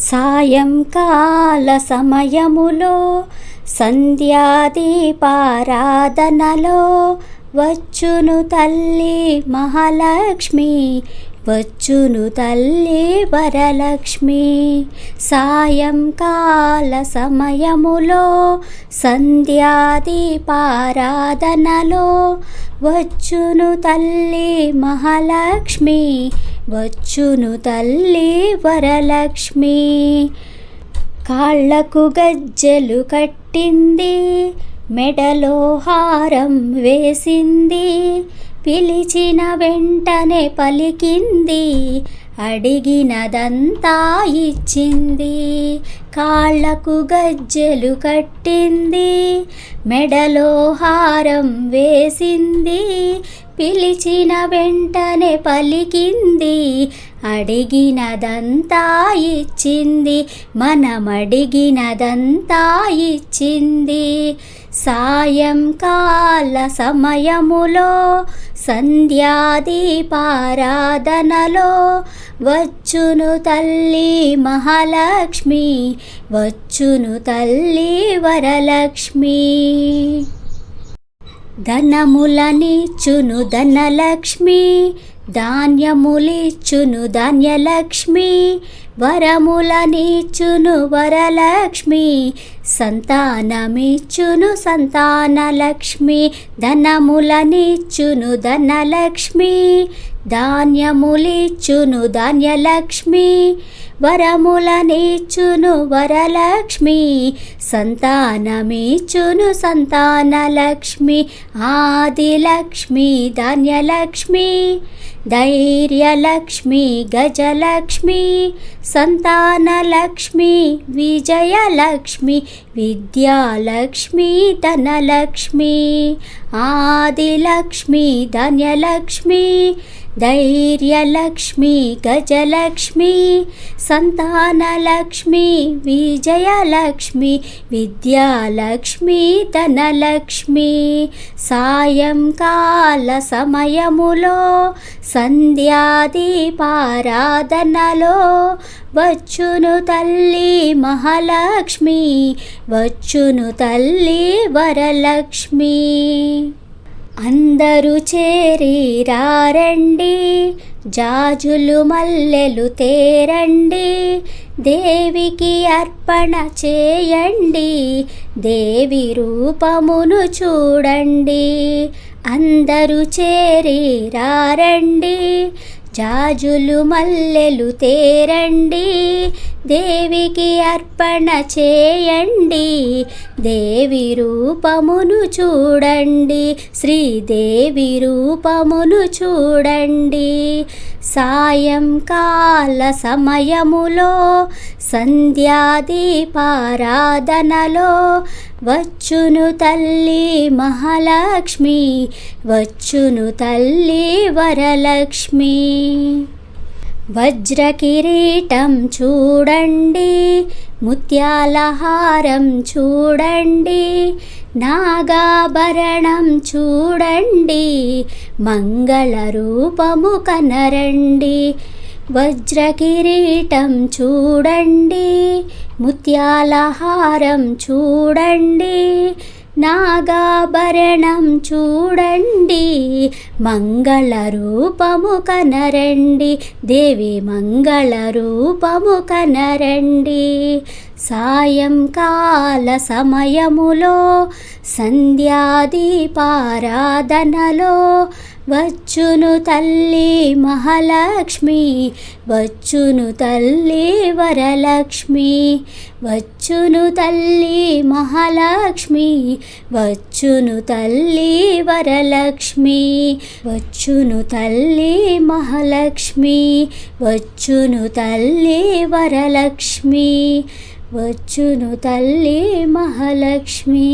సాయంకాల సమయములో సంధ్యాదీపారాధనలో వచ్చును తల్లి మహాలక్ష్మి, వచ్చును తల్లి వరలక్ష్మి. సాయంకాల సమయములో సంధ్యాదీపారాధనలో వచ్చును తల్లి మహాలక్ష్మి, వచ్చును తల్లి వరలక్ష్మి. కాళ్ళకు గజ్జెలు కట్టింది, మెడలో హారం వేసింది, పిలిచిన వెంటనే పలికింది, అడిగినదంతా ఇచ్చింది. కాళ్ళకు గజ్జెలు కట్టింది, మెడలో హారం వేసింది, పిలిచిన వెంటనే పలికింది, అడిగినదంతా ఇచ్చింది, మనమడిగినదంతా ఇచ్చింది. సాయంకాల సమయములో సంధ్యాదీపారాధనలో వచ్చును తల్లి మహాలక్ష్మి, వచ్చును తల్లి వరలక్ష్మి. ధనములనిచ్చును ధనలక్ష్మి, ధాన్యములిచ్చును ధాన్యలక్ష్మి, వరములనిచ్చును వరలక్ష్మి, సంతానమిచ్చును సంతానలక్ష్మి. ధనములనిచ్చును ధనలక్ష్మి, ధాన్యములిచ్చును ధాన్యలక్ష్మి, వరములనిచ్చును వరలక్ష్మి, సంతానమిచ్చును సంతానలక్ష్మి. ఆదిలక్ష్మి ధాన్యలక్ష్మి, ధైర్యలక్ష్మి గజలక్ష్మి, సంతానలక్ష్మి విజయలక్ష్మి, విద్యాలక్ష్మి ధనలక్ష్మి. ఆదిలక్ష్మి ధాన్యలక్ష్మి, ధైర్యలక్ష్మి గజలక్ష్మి, సంతానలక్ష్మి విజయలక్ష్మి, విద్యాలక్ష్మి ధనలక్ష్మి. సాయంకాల సమయములో సంధ్యాదీపారాధనలో వచ్చును తల్లి మహాలక్ష్మి, వచ్చును తల్లి వరలక్ష్మి. అందరూ చేరి రారండి, జాజులు మల్లెలు తేరండి, దేవికి అర్పణ చేయండి, దేవి రూపమును చూడండి. అందరూ చేరి రారండి, జాజులు మల్లెలు తేరండి, దేవికి అర్పణ చేయండి, దేవి రూపమును చూడండి, శ్రీదేవి రూపమును చూడండి. సాయంకాల సమయములో సంధ్యాదీపారాధనలో వచ్చును తల్లి మహాలక్ష్మి, వచ్చును తల్లి వరలక్ష్మి. వజ్రకిరీటం చూడండి, ముత్యాల హారం చూడండి, నాగాభరణం చూడండి, మంగళ రూపము కనరండి. వజ్రకిరీటం చూడండి, ముత్యాల హారం చూడండి, నాగాభరణం చూడండి, మంగళ రూపము కనరండి, దేవి మంగళ రూపము కనరండి. సాయంకాల సమయములో సంధ్యాదీపారాధనలో వచ్చును తల్లి మహాలక్ష్మి, వచ్చును తల్లి వరలక్ష్మి, వచ్చును తల్లి మహాలక్ష్మి, వచ్చును తల్లి వరలక్ష్మి, వచ్చును తల్లి మహాలక్ష్మి, వచ్చును తల్లి వరలక్ష్మి, వచ్చును తల్లి మహాలక్ష్మి.